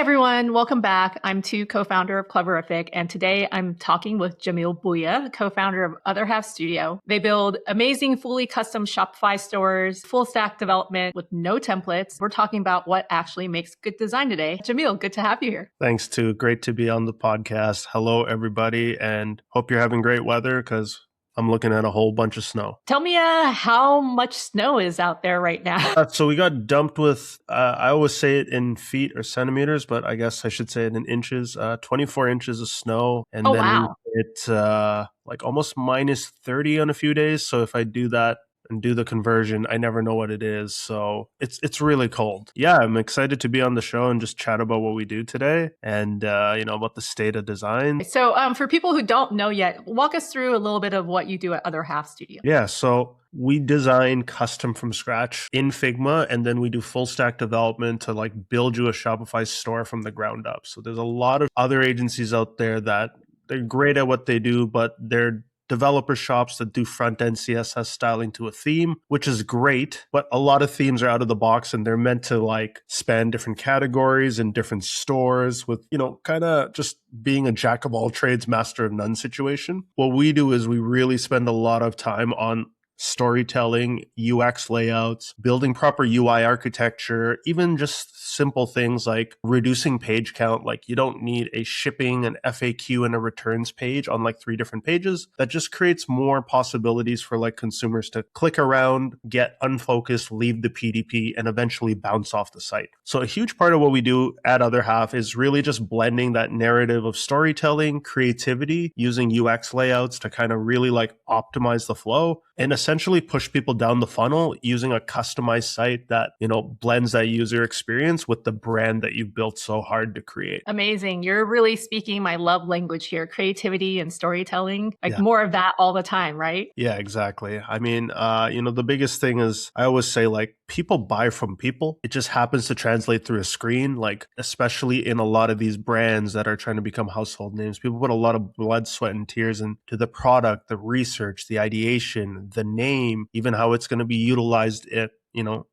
everyone, welcome back. I'm Tu, co-founder of Cleverific, and today I'm talking with Jamil Bhuya, co-founder of Otherhalf Studio. They build amazing, fully custom Shopify stores, full stack development with no templates. We're talking about what actually makes good design today. Jamil, good to have you here. Thanks, Tu. Great to be on the podcast. Hello, everybody, and hope you're having great weather because I'm looking at a whole bunch of snow. Tell me how much snow is out there right now. So we got dumped with, I always say it in feet or centimeters, but I guess I should say it in inches, 24 inches of snow. And Oh, then wow. it's like almost minus 30 on a few days. So if I do that and do the conversion, I never know what it is. So it's really cold. Yeah, I'm excited to be on the show and just chat about what we do today and, about the state of design. So for people who don't know yet, walk us through a little bit of what you do at Otherhalf Studio. Yeah, so we design custom from scratch in Figma, and then we do full stack development to like build you a Shopify store from the ground up. So there's a lot of other agencies out there that they're great at what they do, but they're developer shops that do front-end CSS styling to a theme, which is great, but a lot of themes are out of the box and they're meant to like span different categories and different stores with, kind of just being a jack of all trades, master of none situation. What we do is we really spend a lot of time on storytelling, UX layouts, building proper UI architecture, even just simple things like reducing page count. Like you don't need a shipping, an FAQ, and a returns page on like 3 different pages. That just creates more possibilities for like consumers to click around, get unfocused, leave the PDP, and eventually bounce off the site. So a huge part of what we do at Otherhalf is really just blending that narrative of storytelling, creativity, using UX layouts to kind of really like optimize the flow and essentially push people down the funnel using a customized site that, blends that user experience with the brand that you've built so hard to create. Amazing. You're really speaking my love language here, creativity and storytelling, like Yeah. more of that all the time, right? Yeah, exactly. I mean, the biggest thing is I always say like people buy from people. It just happens to translate through a screen, like especially in a lot of these brands that are trying to become household names. People put a lot of blood, sweat, and tears into the product, the research, the ideation, the name, even how it's going to be utilized at,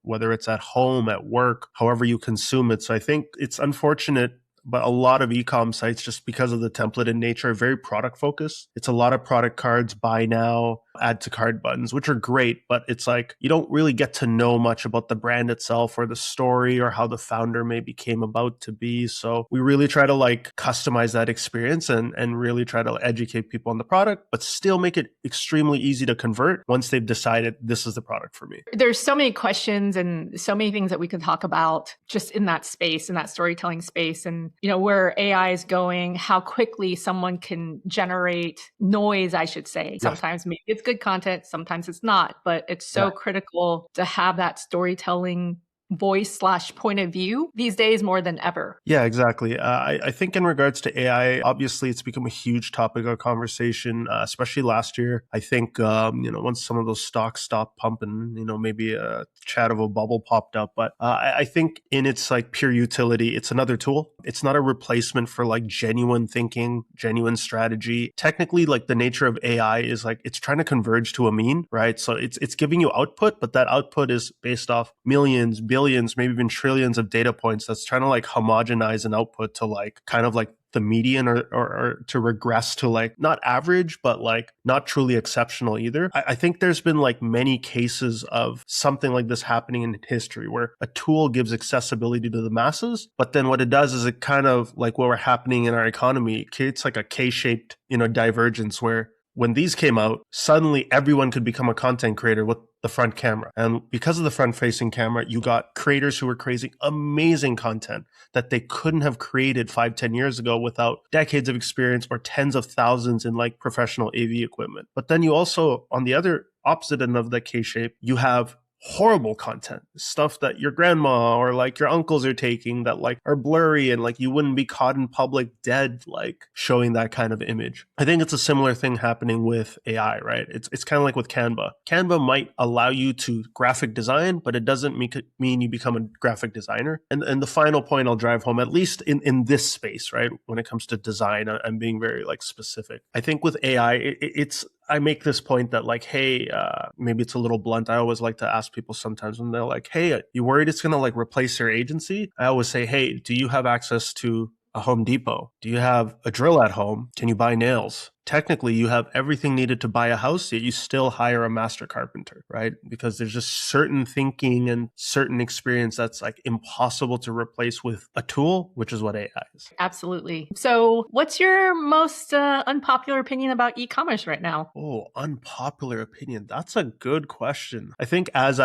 whether it's at home, at work, however you consume it. So I think it's unfortunate, but a lot of e-com sites, just because of the template in nature, are very product focused. It's a lot of product cards, buy now, add to cart buttons, which are great, but it's like you don't really get to know much about the brand itself or the story or how the founder maybe came about to be. So we really try to like customize that experience and really try to educate people on the product, but still make it extremely easy to convert once they've decided this is the product for me. There's so many questions and so many things that we could talk about just in that space, in that storytelling space, and where AI is going, how quickly someone can generate noise, I should say. Sometimes maybe it's good content, sometimes it's not, but it's so critical to have that storytelling voice/point of view these days more than ever. Yeah, exactly. I think in regards to AI, obviously it's become a huge topic of conversation, especially last year. I think, once some of those stocks stopped pumping, maybe a chat of a bubble popped up. But I think in its like pure utility, it's another tool. It's not a replacement for like genuine thinking, genuine strategy. Technically, like the nature of AI is like it's trying to converge to a mean, right? So it's giving you output, but that output is based off millions, billions, maybe even trillions of data points that's trying to like homogenize an output to like kind of like the median or to regress to like not average, but like not truly exceptional either. I think there's been like many cases of something like this happening in history where a tool gives accessibility to the masses, but then what it does is it kind of like what we're happening in our economy, it creates like a K-shaped, divergence where when these came out, suddenly everyone could become a content creator with the front camera. And because of the front-facing camera, you got creators who were creating amazing content that they couldn't have created 5-10 years ago without decades of experience or tens of thousands in like professional AV equipment. But then you also, on the other opposite end of the K-shape, you have horrible content, stuff that your grandma or like your uncles are taking that like are blurry and like you wouldn't be caught in public dead, like showing that kind of image. I think it's a similar thing happening with AI, right? It's kind of like with Canva. Canva might allow you to graphic design, but it doesn't mean you become a graphic designer. And the final point I'll drive home, at least in this space, right? When it comes to design, I'm being very like specific. I think with AI, it's I make this point that like, hey, maybe it's a little blunt. I always like to ask people sometimes when they're like, hey, you worried it's going to like replace your agency? I always say, hey, do you have access to a Home Depot? Do you have a drill at home? Can you buy nails? Technically, you have everything needed to buy a house, yet you still hire a master carpenter, right? Because there's just certain thinking and certain experience that's like impossible to replace with a tool, which is what AI is. Absolutely. So what's your most unpopular opinion about e-commerce right now? Oh, unpopular opinion. That's a good question. I think as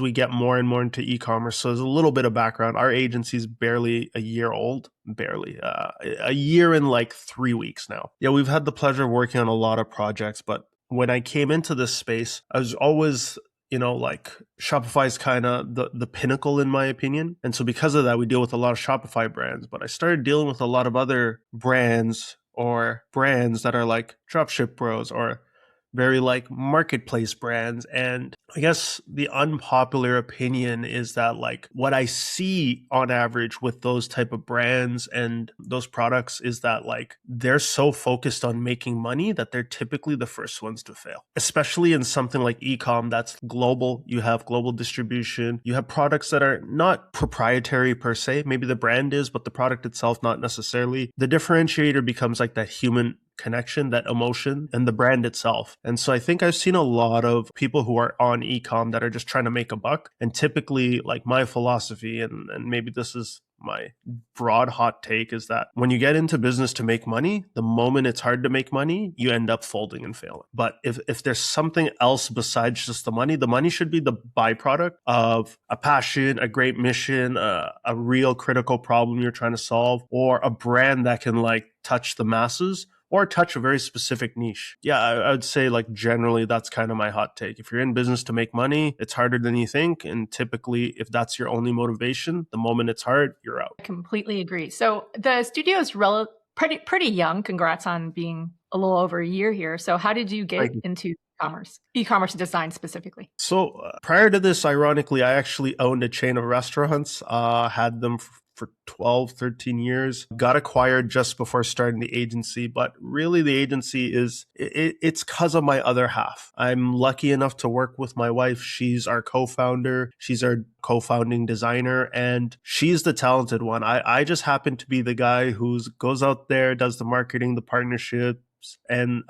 we get more and more into e-commerce, so there's a little bit of background. Our agency's barely a year old, barely a year and like 3 weeks now. Yeah, we've had the pleasure of working on a lot of projects, but when I came into this space, I was always like Shopify is kind of the pinnacle in my opinion. And so because of that, we deal with a lot of Shopify brands, but I started dealing with a lot of other brands or brands that are like dropship bros or very like marketplace brands. And I guess the unpopular opinion is that like what I see on average with those type of brands and those products is that like they're so focused on making money that they're typically the first ones to fail, especially in something like e-com that's global. You have global distribution. You have products that are not proprietary per se. Maybe the brand is, but the product itself not necessarily. The differentiator becomes like that human connection, that emotion, and the brand itself. And so I think I've seen a lot of people who are on e-com that are just trying to make a buck. And typically, like my philosophy, and maybe this is my broad hot take, is that when you get into business to make money, the moment it's hard to make money, you end up folding and failing. But if there's something else besides just the money should be the byproduct of a passion, a great mission, a real critical problem you're trying to solve, or a brand that can like touch the masses or touch a very specific niche. Yeah, I would say like generally that's kind of my hot take. If you're in business to make money, it's harder than you think. And typically, if that's your only motivation, the moment it's hard, you're out. I completely agree. So the studio is pretty young. Congrats on being a little over a year here. So how did you get into e-commerce design specifically? So prior to this, ironically, I actually owned a chain of restaurants, had them for 12, 13 years, got acquired just before starting the agency. But really the agency it's because of my other half. I'm lucky enough to work with my wife. She's our co-founder. She's our co-founding designer, and she's the talented one. I just happen to be the guy who goes out there, does the marketing, the partnership, and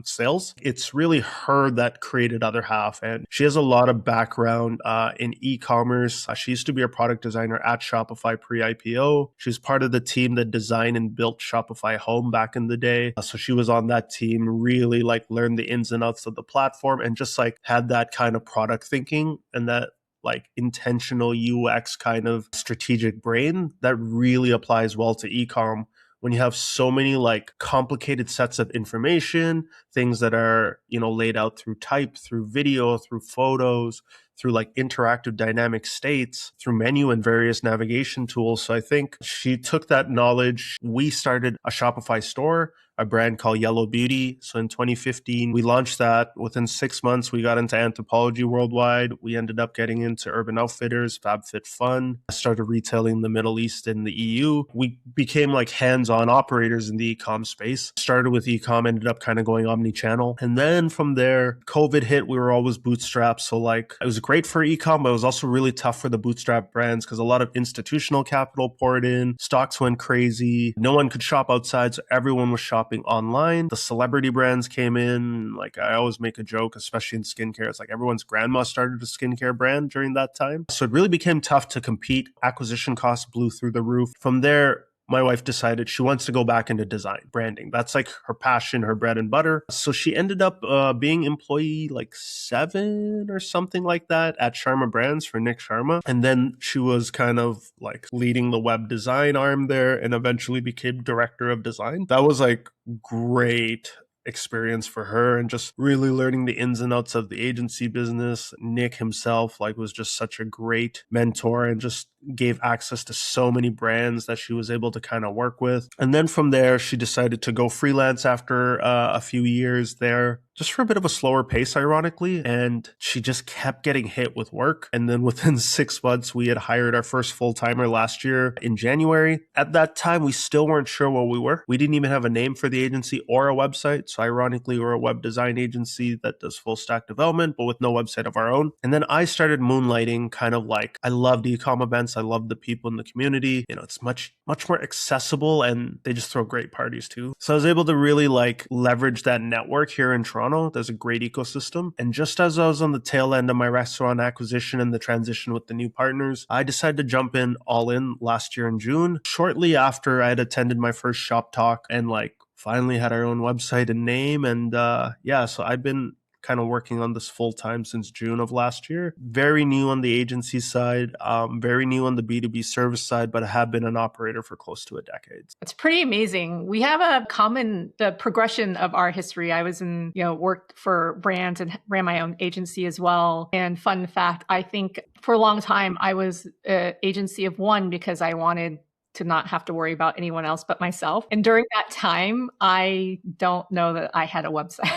sales. It's really her that created Otherhalf, and she has a lot of background in e-commerce. She used to be a product designer at Shopify pre-IPO. She's part of the team that designed and built Shopify Home back in the day. So she was on that team, really like learned the ins and outs of the platform, and just like had that kind of product thinking and that like intentional UX kind of strategic brain that really applies well to e-com when you have so many like complicated sets of information, things that are, laid out through type, through video, through photos, through like interactive dynamic states, through menu and various navigation tools. So I think she took that knowledge. We started a Shopify store, a brand called Yellow Beauty. So in 2015, we launched that. Within 6 months, we got into Anthropologie worldwide. We ended up getting into Urban Outfitters, FabFitFun, started retailing in the Middle East and the EU. We became like hands-on operators in the e-com space. Started with e-com, ended up kind of going omni-channel. And then from there, COVID hit. We were always bootstrapped. So like it was great for e-com, but it was also really tough for the bootstrap brands because a lot of institutional capital poured in. Stocks went crazy. No one could shop outside, so everyone was shopping online. The celebrity brands came in. Like I always make a joke, especially in skincare. It's like everyone's grandma started a skincare brand during that time. So it really became tough to compete. Acquisition costs blew through the roof. From there, my wife decided she wants to go back into design, branding. That's like her passion, her bread and butter. So she ended up being employee like 7 or something like that at Sharma Brands for Nick Sharma. And then she was kind of like leading the web design arm there and eventually became director of design. That was like great experience for her and just really learning the ins and outs of the agency business. Nick himself like was just such a great mentor and just gave access to so many brands that she was able to kind of work with. And then from there, she decided to go freelance after a few years there, just for a bit of a slower pace, ironically. And she just kept getting hit with work. And then within 6 months, we had hired our first full-timer last year in January. At that time, we still weren't sure what we were. We didn't even have a name for the agency or a website. So ironically, we're a web design agency that does full stack development, but with no website of our own. And then I started moonlighting, kind of like, I loved e-com events. I loved the people in the community. It's much more accessible, and they just throw great parties too. So I was able to really like leverage that network here in Toronto. There's a great ecosystem. And just as I was on the tail end of my restaurant acquisition and the transition with the new partners, I decided to jump in all in last year in June. Shortly after I had attended my first shop talk and like finally had our own website and name. And so I've been kind of working on this full time since June of last year. Very new on the agency side, very new on the B2B service side, but I have been an operator for close to a decade. It's pretty amazing. We have the progression of our history. I was worked for brands and ran my own agency as well. And fun fact, I think for a long time, I was an agency of one because I wanted to not have to worry about anyone else but myself. And during that time, I don't know that I had a website.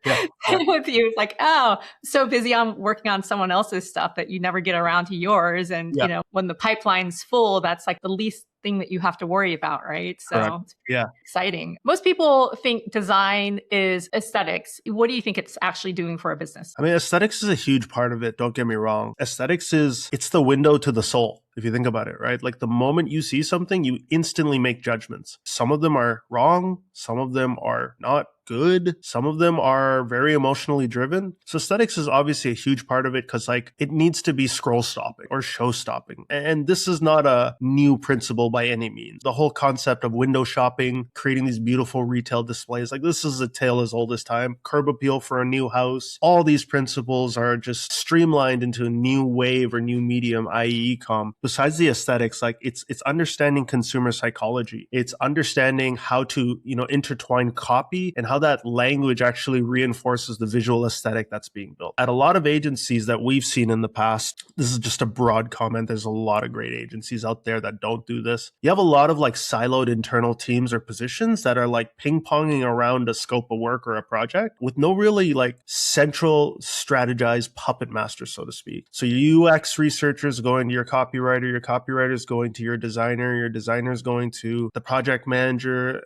Yeah. With you, it's like, oh, so busy on working on someone else's stuff that you never get around to yours. And, when the pipeline's full, that's like the least thing that you have to worry about, right? So Correct. It's exciting. Most people think design is aesthetics. What do you think it's actually doing for a business? I mean, aesthetics is a huge part of it. Don't get me wrong. Aesthetics it's the window to the soul, if you think about it, right? Like the moment you see something, you instantly make judgments. Some of them are wrong. Some of them are not good. Some of them are very emotionally driven. So aesthetics is obviously a huge part of it because like it needs to be scroll stopping or show stopping. And this is not a new principle by any means. The whole concept of window shopping, creating these beautiful retail displays, like this is a tale as old as time. Curb appeal for a new house. All these principles are just streamlined into a new wave or new medium, i.e. e-com. Besides the aesthetics, like it's understanding consumer psychology. It's understanding how to, intertwine copy and how that language actually reinforces the visual aesthetic that's being built. At a lot of agencies that we've seen in the past, this is just a broad comment. There's a lot of great agencies out there that don't do this. You have a lot of like siloed internal teams or positions that are like ping-ponging around a scope of work or a project with no really like central strategized puppet master, so to speak. So your UX researchers going to your copywriter's going to your designer's going to the project manager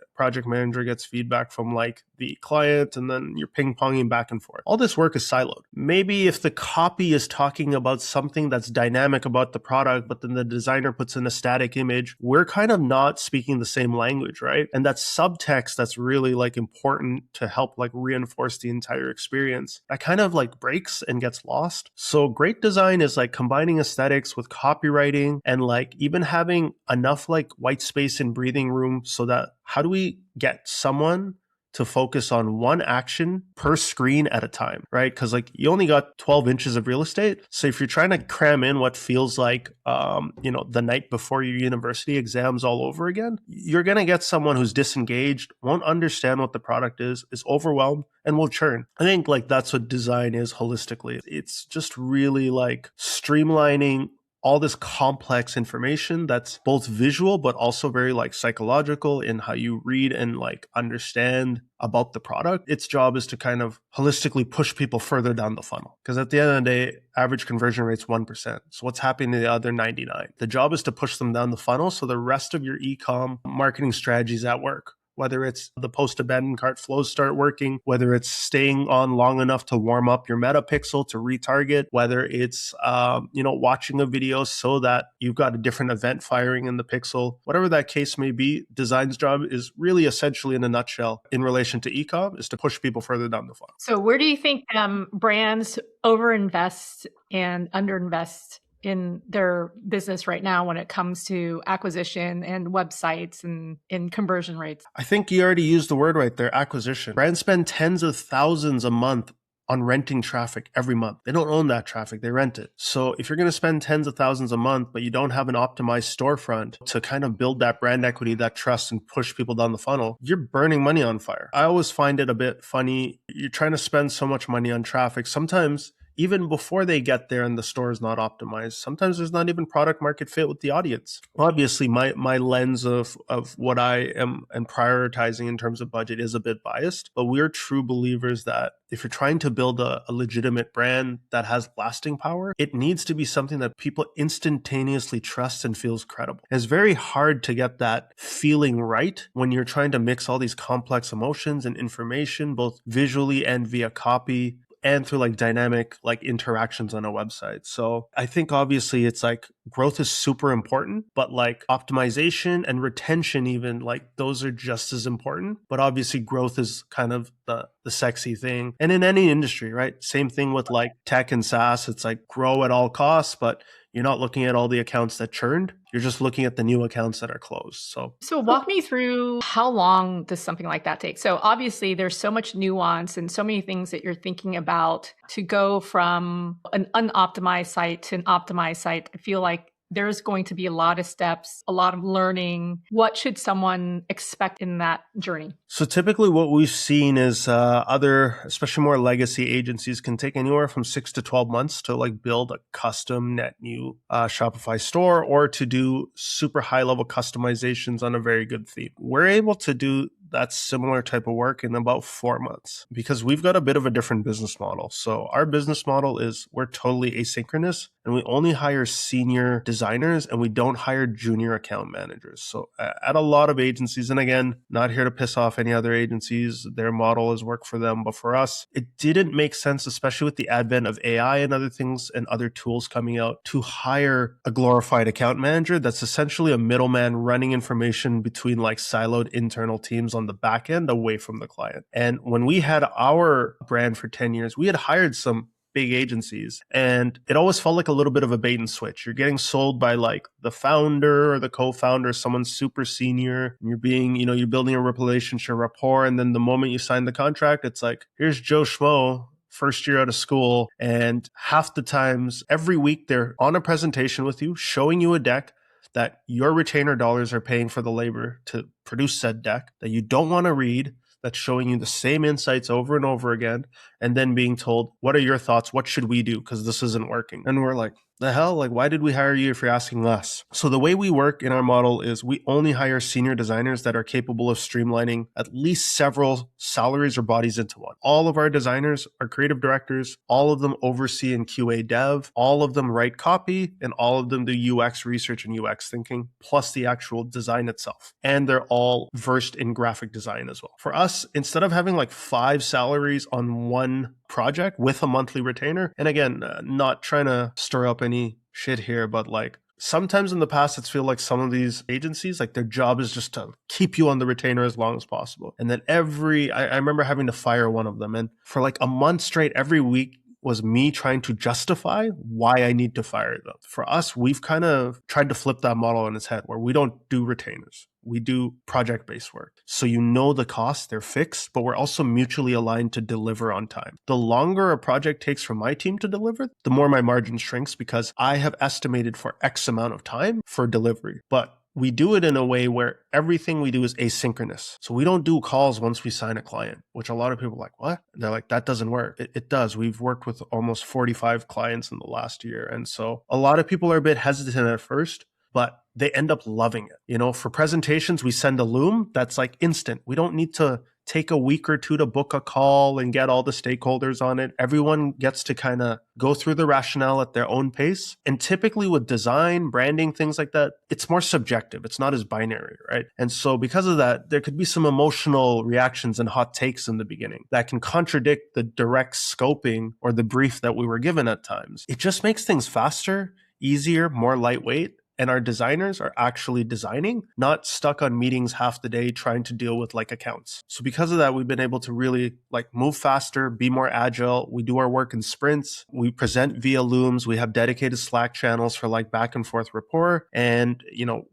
gets feedback from like the client, and then you're ping-ponging back and forth. All this work is siloed. Maybe if the copy is talking about something that's dynamic about the product, but then the designer puts in a static image, we're kind of not speaking the same language, right? And that subtext that's really like important to help like reinforce the entire experience, that kind of like breaks and gets lost. So great design is like combining aesthetics with copywriting and like even having enough like white space and breathing room so that how do we get someone to focus on one action per screen at a time, right? Because like you only got 12 inches of real estate. So if you're trying to cram in what feels like, the night before your university exams all over again, you're going to get someone who's disengaged, won't understand what the product is overwhelmed, and will churn. I think like that's what design is holistically. It's just really like streamlining all this complex information that's both visual, but also very like psychological in how you read and like understand about the product. Its job is to kind of holistically push people further down the funnel. Because at the end of the day, average conversion rate's 1%. So what's happening to the other 99? The job is to push them down the funnel so the rest of your e-com marketing strategies at work. Whether it's the post-abandoned cart flows start working, whether it's staying on long enough to warm up your meta pixel to retarget, whether it's watching a video so that you've got a different event firing in the pixel, whatever that case may be, design's job is really essentially in a nutshell in relation to e-com is to push people further down the funnel. So where do you think brands overinvest and underinvest in their business right now when it comes to acquisition and websites and in conversion rates? I think you already used the word right there, acquisition. Brands spend tens of thousands a month on renting traffic every month. They don't own that traffic, they rent it. So if you're going to spend tens of thousands a month, but you don't have an optimized storefront to kind of build that brand equity, that trust, and push people down the funnel, you're burning money on fire. I always find it a bit funny. You're trying to spend so much money on traffic. Sometimes even before they get there and the store is not optimized, sometimes there's not even product market fit with the audience. Obviously, my lens of what I am and prioritizing in terms of budget is a bit biased, but we're true believers that if you're trying to build a legitimate brand that has lasting power, it needs to be something that people instantaneously trust and feels credible. And it's very hard to get that feeling right when you're trying to mix all these complex emotions and information, both visually and via copy, and through like dynamic like interactions on a website. So I think obviously it's like growth is super important, but like optimization and retention, even like those are just as important. But obviously growth is kind of the sexy thing. And in any industry, right? Same thing with like tech and SaaS. It's like grow at all costs, but you're not looking at all the accounts that churned. You're just looking at the new accounts that are closed. So walk me through, how long does something like that take? So obviously there's so much nuance and so many things that you're thinking about to go from an unoptimized site to an optimized site. I feel like there's going to be a lot of steps, a lot of learning. What should someone expect in that journey? So typically what we've seen is other, especially more legacy agencies, can take anywhere from 6 to 12 months to like build a custom net new Shopify store, or to do super high level customizations on a very good theme. We're able to do that similar type of work in about 4 months because we've got a bit of a different business model. So our business model is we're totally asynchronous, and we only hire senior designers and we don't hire junior account managers. So at a lot of agencies, and again, not here to piss off any other agencies, their model has worked for them. But for us, it didn't make sense, especially with the advent of AI and other things and other tools coming out, to hire a glorified account manager that's essentially a middleman running information between like siloed internal teams on the back end away from the client. And when we had our brand for 10 years, we had hired some big agencies, and it always felt like a little bit of a bait and switch. You're getting sold by like the founder or the co-founder, someone super senior, and you're building a relationship, rapport, and then the moment you sign the contract, it's like, here's Joe Schmo, first year out of school, and half the times every week they're on a presentation with you, showing you a deck that your retainer dollars are paying for the labor to produce said deck that you don't want to read, that's showing you the same insights over and over again, and then being told, what are your thoughts? What should we do? Because this isn't working. And we're like, the hell? Like, why did we hire you if you're asking less? So the way we work in our model is we only hire senior designers that are capable of streamlining at least several salaries or bodies into one. All of our designers are creative directors. All of them oversee and QA dev. All of them write copy, and all of them do UX research and UX thinking, plus the actual design itself. And they're all versed in graphic design as well. For us, instead of having like 5 salaries on one project with a monthly retainer, and again, not trying to stir up any shit here, but like sometimes in the past, it's feel like some of these agencies, like their job is just to keep you on the retainer as long as possible. And then I remember having to fire one of them. And for like a month straight, every week was me trying to justify why I need to fire them. For us, we've kind of tried to flip that model on its head where we don't do retainers. We do project-based work. So you know the costs, they're fixed, but we're also mutually aligned to deliver on time. The longer a project takes for my team to deliver, the more my margin shrinks because I have estimated for X amount of time for delivery. But we do it in a way where everything we do is asynchronous. So we don't do calls once we sign a client, which a lot of people are like, what? They're like, that doesn't work. It does. We've worked with almost 45 clients in the last year. And so a lot of people are a bit hesitant at first, but they end up loving it. For presentations, we send a Loom that's like instant. We don't need to take a week or two to book a call and get all the stakeholders on it. Everyone gets to kind of go through the rationale at their own pace. And typically with design, branding, things like that, it's more subjective. It's not as binary, right? And so because of that, there could be some emotional reactions and hot takes in the beginning that can contradict the direct scoping or the brief that we were given at times. It just makes things faster, easier, more lightweight. And our designers are actually designing, not stuck on meetings half the day trying to deal with like accounts. So because of that, we've been able to really like move faster, be more agile. We do our work in sprints. We present via Looms. We have dedicated Slack channels for like back and forth rapport. And,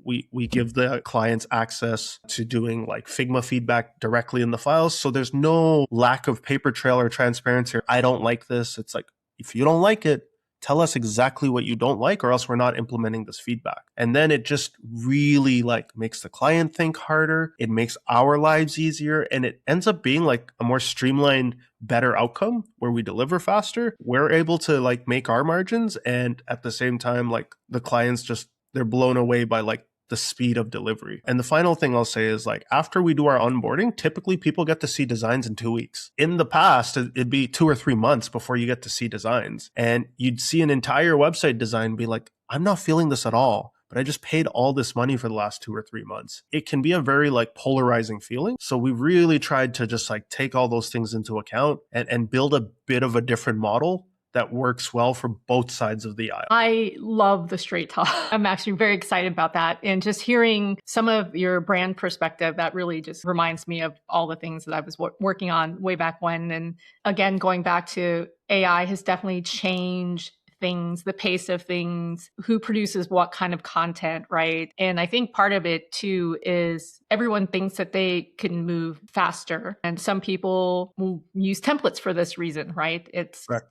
we give the clients access to doing like Figma feedback directly in the files. So there's no lack of paper trail or transparency. I don't like this. It's like, if you don't like it, tell us exactly what you don't like, or else we're not implementing this feedback. And then it just really like makes the client think harder. It makes our lives easier. And it ends up being like a more streamlined, better outcome where we deliver faster. We're able to like make our margins. And at the same time, like the clients just, they're blown away by like the speed of delivery. And the final thing I'll say is like after we do our onboarding, typically people get to see designs in 2 weeks. In the past, it'd be 2 or 3 months before you get to see designs. And you'd see an entire website design and be like, I'm not feeling this at all, but I just paid all this money for the last 2 or 3 months. It can be a very like polarizing feeling. So we really tried to just like take all those things into account and build a bit of a different model that works well for both sides of the aisle. I love the straight talk. I'm actually very excited about that. And just hearing some of your brand perspective, that really just reminds me of all the things that I was working on way back when. And again, going back to AI has definitely changed things, the pace of things, who produces what kind of content, right? And I think part of it too is everyone thinks that they can move faster. And some people will use templates for this reason, right?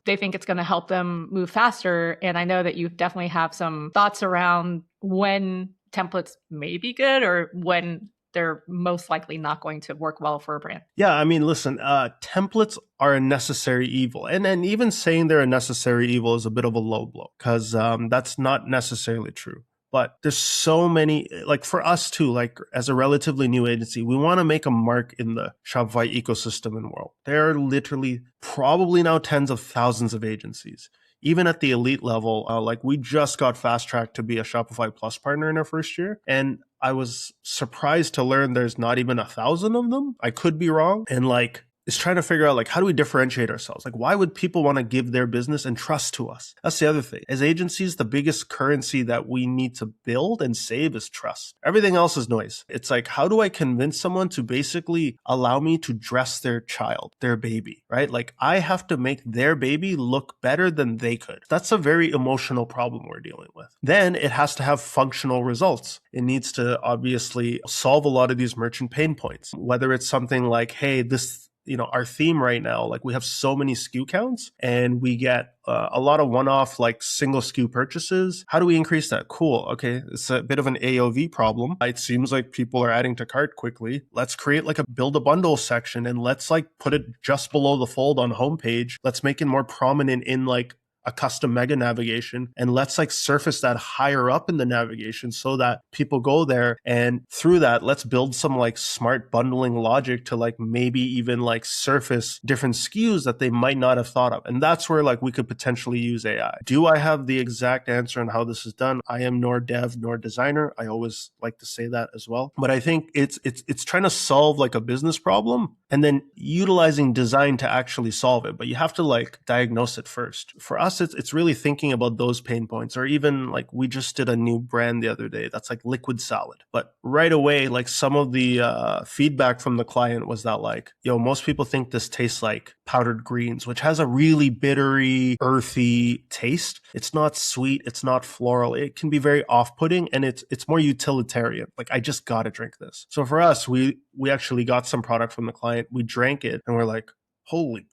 They think it's going to help them move faster. And I know that you definitely have some thoughts around when templates may be good or when they're most likely not going to work well for a brand. Yeah, I mean, listen, templates are a necessary evil. And even saying they're a necessary evil is a bit of a low blow because that's not necessarily true. But there's so many, like for us too, like as a relatively new agency, we want to make a mark in the Shopify ecosystem and world. There are literally probably now tens of thousands of agencies. Even at the elite level, like we just got fast tracked to be a Shopify Plus partner in our first year. And I was surprised to learn there's not even 1,000 of them. I could be wrong. And like, is trying to figure out like, how do we differentiate ourselves? Like, why would people want to give their business and trust to us? That's the other thing. As agencies, the biggest currency that we need to build and save is trust. Everything else is noise. It's like, how do I convince someone to basically allow me to dress their child, their baby, right? Like I have to make their baby look better than they could. That's a very emotional problem we're dealing with. Then it has to have functional results. It needs to obviously solve a lot of these merchant pain points, whether it's something like, hey, this, our theme right now, like we have so many SKU counts and we get a lot of one-off like single SKU purchases. How do we increase that? Cool. Okay. It's a bit of an AOV problem. It seems like people are adding to cart quickly. Let's create like a build a bundle section and let's like put it just below the fold on homepage. Let's make it more prominent in like a custom mega navigation and let's like surface that higher up in the navigation so that people go there, and through that let's build some like smart bundling logic to like maybe even like surface different SKUs that they might not have thought of. And that's where like we could potentially use AI. Do I have the exact answer on how this is done? I am nor dev nor designer. I always like to say that as well, but I think it's trying to solve like a business problem and then utilizing design to actually solve it. But you have to like diagnose it first. For us, it's really thinking about those pain points. Or even like we just did a new brand the other day that's like liquid salad, but right away like some of the feedback from the client was that like, most people think this tastes like powdered greens, which has a really bittery, earthy taste. It's not sweet, it's not floral. It can be very off-putting and it's more utilitarian. Like I just gotta drink this. So for us, we actually got some product from the client, we drank it and we're like, holy,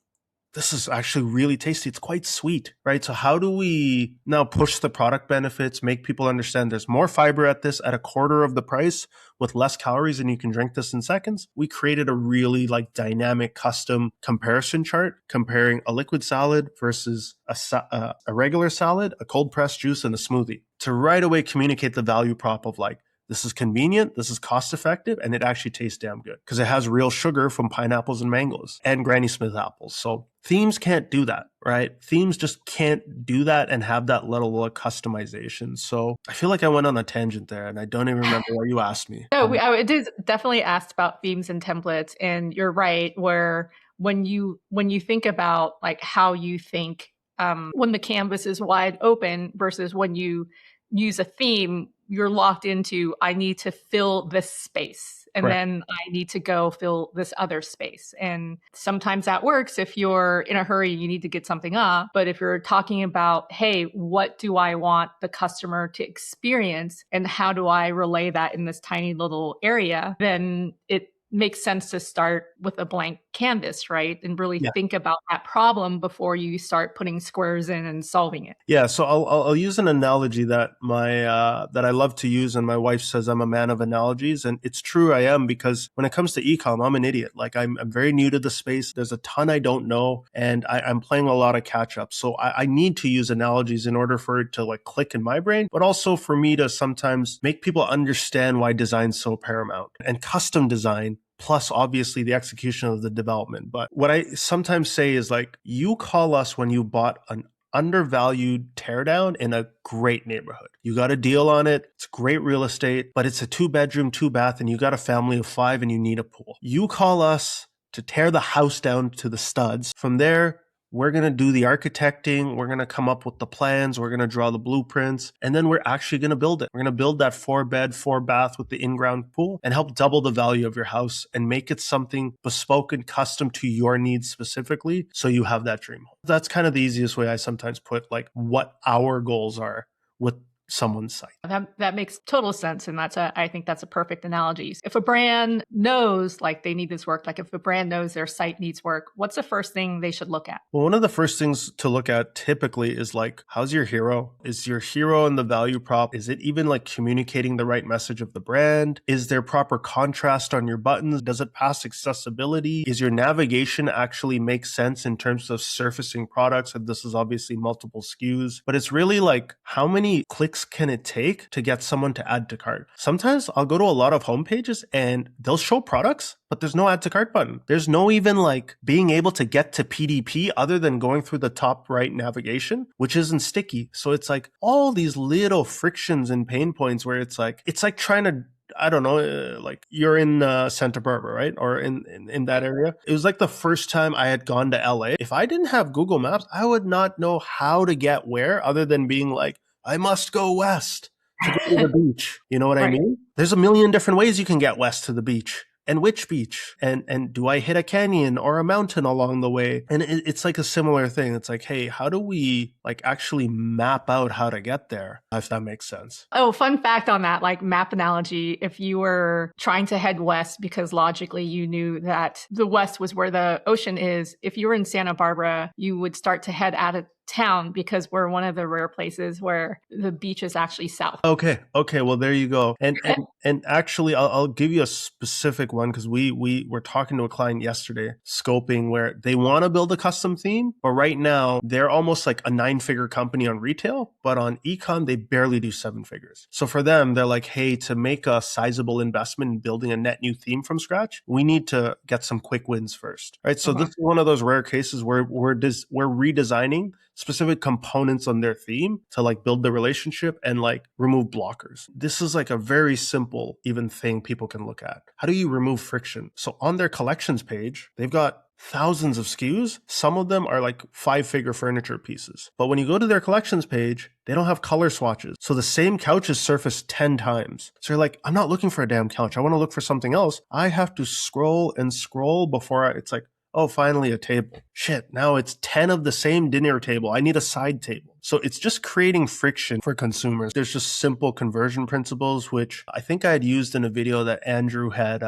this is actually really tasty. It's quite sweet, right? So how do we now push the product benefits, make people understand there's more fiber at this at a quarter of the price with less calories and you can drink this in seconds? We created a really like dynamic custom comparison chart comparing a liquid salad versus a regular salad, a cold pressed juice, and a smoothie to right away communicate the value prop of like, this is convenient, this is cost effective, and it actually tastes damn good because it has real sugar from pineapples and mangoes and Granny Smith apples. So themes can't do that, right? Themes just can't do that and have that level of customization. So I feel like I went on a tangent there and I don't even remember what you asked me. No, I did definitely asked about themes and templates, and you're right, where when you think about like how you think when the canvas is wide open versus when you use a theme, you're locked into, I need to fill this space and Right. then I need to go fill this other space. And sometimes that works if you're in a hurry, you need to get something up. But if you're talking about, hey, what do I want the customer to experience and how do I relay that in this tiny little area, then it makes sense to start with a blank canvas, right? And really Yeah. think about that problem before you start putting squares in and solving it. Yeah, so I'll use an analogy that that I love to use, and my wife says I'm a man of analogies, and it's true. I am, because when it comes to ecom, I'm an idiot. Like I'm very new to the space. There's a ton I don't know, and I'm playing a lot of catch up. So I need to use analogies in order for it to like click in my brain, but also for me to sometimes make people understand why design's so paramount, and custom design plus obviously the execution of the development. But what I sometimes say is like, you call us when you bought an undervalued teardown in a great neighborhood. You got a deal on it. It's great real estate, but it's a 2-bedroom, 2-bath, and you got a family of 5 and you need a pool. You call us to tear the house down to the studs. From there, we're going to do the architecting. We're going to come up with the plans. We're going to draw the blueprints. And then we're actually going to build it. We're going to build that 4-bed, 4-bath with the in-ground pool and help double the value of your house and make it something bespoke and custom to your needs specifically, so you have that dream. That's kind of the easiest way I sometimes put like what our goals are with someone's site. That makes total sense. And I think that's a perfect analogy. If a brand knows like they need this work, like if a brand knows their site needs work, what's the first thing they should look at? Well, one of the first things to look at typically is like, how's your hero? Is your hero and the value prop, is it even like communicating the right message of the brand? Is there proper contrast on your buttons? Does it pass accessibility? Is your navigation actually make sense in terms of surfacing products? And this is obviously multiple SKUs, but it's really like, how many clicks can it take to get someone to add to cart? Sometimes I'll go to a lot of homepages and they'll show products, but there's no add to cart button. There's no even like being able to get to PDP other than going through the top right navigation, which isn't sticky. So it's like all these little frictions and pain points where it's like trying to, I don't know, like you're in Santa Barbara, right? Or in that area. It was like the first time I had gone to LA. If I didn't have Google Maps, I would not know how to get where other than being like, I must go west to go to the beach. You know what I Right. mean? There's a million different ways you can get west to the beach. And which beach? And do I hit a canyon or a mountain along the way? And it's like a similar thing. It's like, hey, how do we like actually map out how to get there? If that makes sense. Oh, fun fact on that, like map analogy, if you were trying to head west because logically you knew that the west was where the ocean is, if you were in Santa Barbara, you would start to head out of town because we're one of the rare places where the beach is actually south. Okay. Well, there you go. And actually, I'll give you a specific one, because we were talking to a client yesterday, scoping, where they want to build a custom theme, but right now they're almost like a 9-figure company on retail, but on ecom they barely do 7 figures. So for them, they're like, hey, to make a sizable investment in building a net new theme from scratch, we need to get some quick wins first, right? So this is one of those rare cases where we're redesigning specific components on their theme to like build the relationship and like remove blockers. This is like a very simple even thing people can look at. How do you remove friction? So on their collections page, they've got thousands of SKUs. Some of them are like 5-figure furniture pieces. But when you go to their collections page, they don't have color swatches. So the same couch is surfaced 10 times. So you're like, I'm not looking for a damn couch. I want to look for something else. I have to scroll and scroll before it's like, oh, finally a table. Shit, now it's 10 of the same dinner table. I need a side table. So it's just creating friction for consumers. There's just simple conversion principles, which I think I had used in a video that Andrew had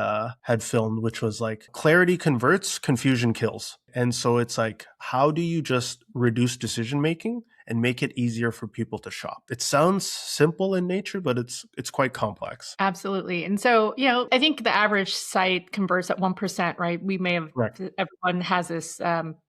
filmed, which was like, clarity converts, confusion kills. And so it's like, how do you just reduce decision making and make it easier for people to shop? It sounds simple in nature, but it's quite complex. Absolutely. And so, I think the average site converts at 1%, right? We may have, Right. everyone has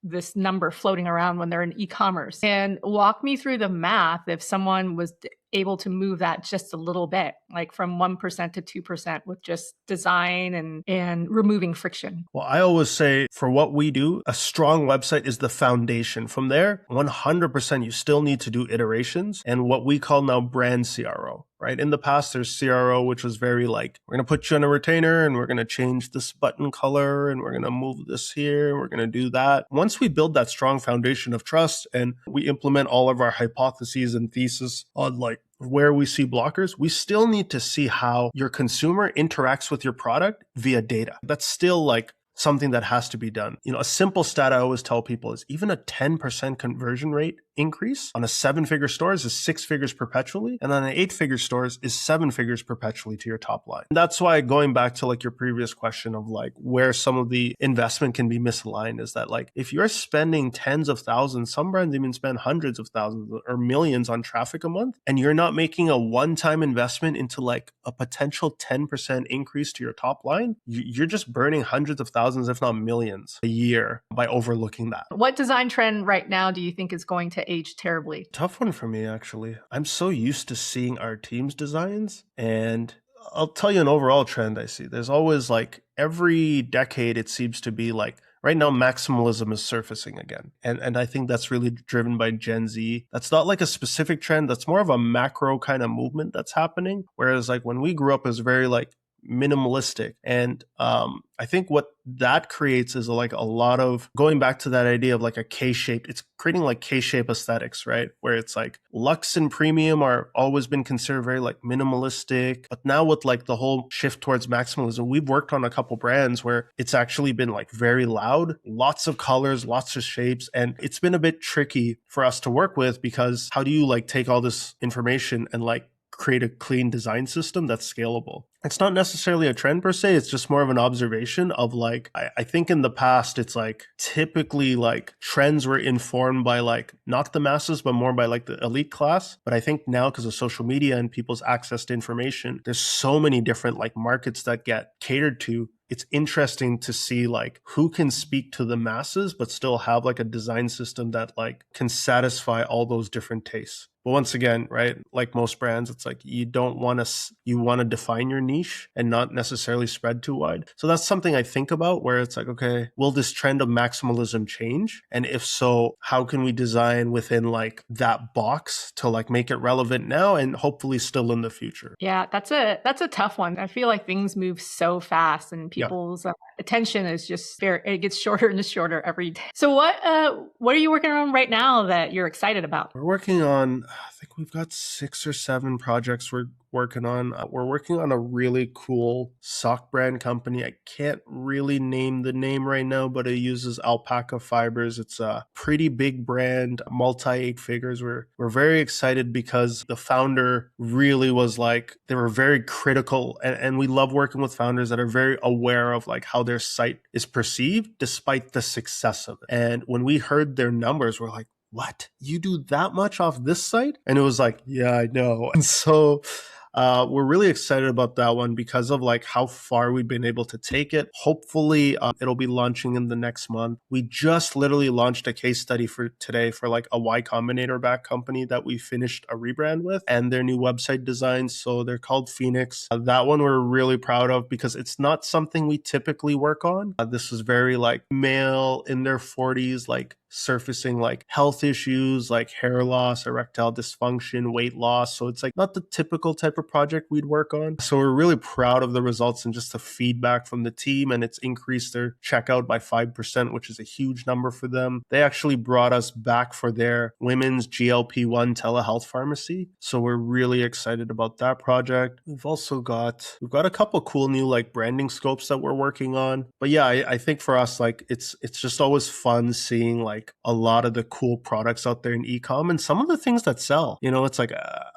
this number floating around when they're in e-commerce. And walk me through the math if someone was able to move that just a little bit, like from 1% to 2% with just design and removing friction. Well, I always say for what we do, a strong website is the foundation. From there, 100% you still need to do iterations and what we call now brand CRO. Right? In the past, there's CRO, which was very like, we're going to put you on a retainer and we're going to change this button color and we're going to move this here and we're going to do that. Once we build that strong foundation of trust and we implement all of our hypotheses and thesis on like where we see blockers, we still need to see how your consumer interacts with your product via data. That's still like something that has to be done. A simple stat I always tell people is even a 10% conversion rate increase on a 7-figure stores is 6 figures perpetually, and on an 8-figure stores is 7 figures perpetually to your top line. And that's why, going back to like your previous question of like where some of the investment can be misaligned, is that like if you're spending tens of thousands, some brands even spend hundreds of thousands or millions on traffic a month, and you're not making a one-time investment into like a potential 10% increase to your top line, you're just burning hundreds of thousands, if not millions a year by overlooking that. What design trend right now do you think is going to age terribly? Tough one for me, actually. I'm so used to seeing our team's designs, and I'll tell you an overall trend I see. There's always like every decade, it seems to be like right now, maximalism is surfacing again. And I think that's really driven by Gen Z. That's not like a specific trend. That's more of a macro kind of movement that's happening. Whereas like when we grew up, it was very like minimalistic. And I think what that creates is like a lot of going back to that idea of like a K-shaped, it's creating like K-shape aesthetics, right? Where it's like luxe and premium are always been considered very like minimalistic. But now with like the whole shift towards maximalism, we've worked on a couple brands where it's actually been like very loud, lots of colors, lots of shapes. And it's been a bit tricky for us to work with, because how do you like take all this information and like create a clean design system that's scalable? It's not necessarily a trend per se. It's just more of an observation of like, I think in the past, it's like typically like trends were informed by like not the masses, but more by like the elite class. But I think now, because of social media and people's access to information, there's so many different like markets that get catered to. It's interesting to see like who can speak to the masses, but still have like a design system that like can satisfy all those different tastes. But once again, right, like most brands, it's like you want to define your niche and not necessarily spread too wide. So that's something I think about, where it's like, okay, will this trend of maximalism change? And if so, how can we design within like that box to like make it relevant now and hopefully still in the future? Yeah, that's a tough one. I feel like things move so fast, and people's attention is just it gets shorter and shorter every day. So what are you working on right now that you're excited about? We're working on, I think we've got 6 or 7 projects we're working on. We're working on a really cool sock brand company. I can't really name the name right now, but it uses alpaca fibers. It's a pretty big brand, multi 8 figures. We're very excited because the founder really was like, they were very critical, and we love working with founders that are very aware of like how their site is perceived despite the success of it. And when we heard their numbers, we're like, what? You do that much off this site? And it was like, yeah, I know. And so we're really excited about that one because of like how far we've been able to take it. Hopefully it'll be launching in the next month. We just literally launched a case study for today for like a Y Combinator back company that we finished a rebrand with, and their new website design. So they're called Phoenix. That one we're really proud of because it's not something we typically work on. This is very like male in their 40s, like surfacing like health issues like hair loss, erectile dysfunction, weight loss. So it's like not the typical type of project we'd work on. So we're really proud of the results and just the feedback from the team. And it's increased their checkout by 5%, which is a huge number for them. They actually brought us back for their women's GLP-1 telehealth pharmacy. So we're really excited about that project. We've got a couple cool new like branding scopes that we're working on. But yeah, I think for us, like it's just always fun seeing like a lot of the cool products out there in e-com and some of the things that sell. It's like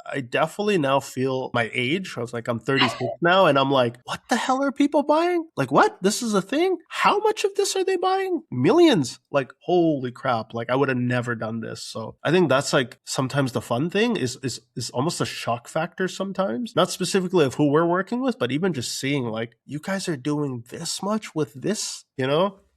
I definitely now feel my age. I was like, I'm 36 now, and I'm like, what the hell are people buying? Like, what? This is a thing? How much of this are they buying? Millions. Like, holy crap. Like, I would have never done this. So I think that's like sometimes the fun thing is almost a shock factor sometimes. Not specifically of who we're working with, but even just seeing like, you guys are doing this much with this,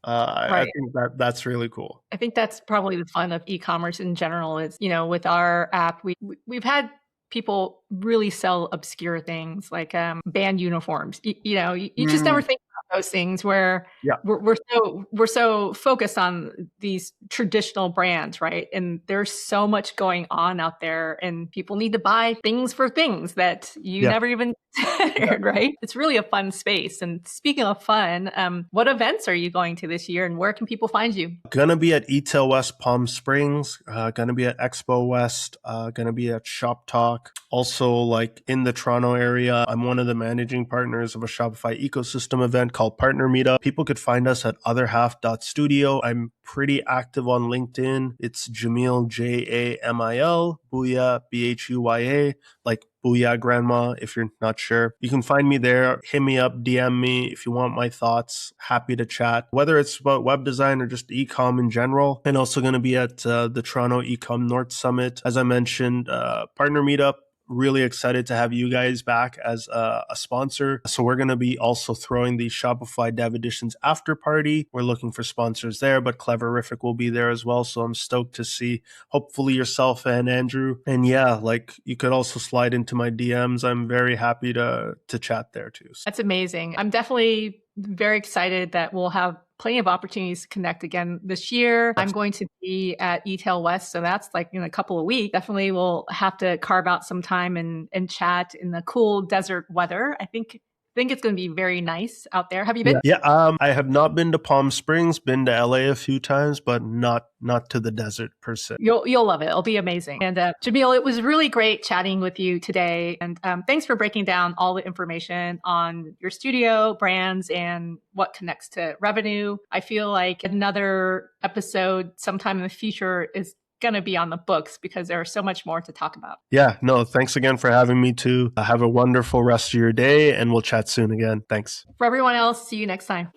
I think that's really cool. I think that's probably the fun of e-commerce in general is, with our app, we've had people really sell obscure things like band uniforms. You just never think about those things where we're so focused on these traditional brands, right? And there's so much going on out there, and people need to buy things for things that you never even considered, right? It's really a fun space. And speaking of fun, what events are you going to this year, and where can people find you? Gonna be at Etail West Palm Springs, gonna be at Expo West, gonna be at Shop Talk. Also, like in the Toronto area, I'm one of the managing partners of a Shopify ecosystem event called Partner Meetup. People could find us at otherhalf.studio. I'm pretty active on LinkedIn. It's Jamil, Jamil, Bhuya, Bhuya, like Booyah Grandma, if you're not sure. You can find me there. Hit me up, DM me if you want my thoughts. Happy to chat, whether it's about web design or just e-com in general. And also going to be at the Toronto Ecom North Summit. As I mentioned, Partner Meetup. Really excited to have you guys back as a sponsor. So we're going to be also throwing the Shopify Dev Editions after party. We're looking for sponsors there, but Cleverific will be there as well. So I'm stoked to see hopefully yourself and Andrew. And yeah, like you could also slide into my DMs. I'm very happy to chat there too. That's amazing. I'm definitely very excited that we'll have plenty of opportunities to connect again this year. I'm going to be at eTail West, so that's like in a couple of weeks. Definitely we'll have to carve out some time and chat in the cool desert weather. I think it's going to be very nice out there. Have you been? Yeah. I have not been to Palm Springs, been to LA a few times, but not to the desert per se. You'll love it. It'll be amazing. And Jamil, it was really great chatting with you today. And thanks for breaking down all the information on your studio, brands, and what connects to revenue. I feel like another episode sometime in the future is going to be on the books because there's so much more to talk about. Yeah, no, thanks again for having me too. Have a wonderful rest of your day and we'll chat soon again. Thanks. For everyone else, see you next time.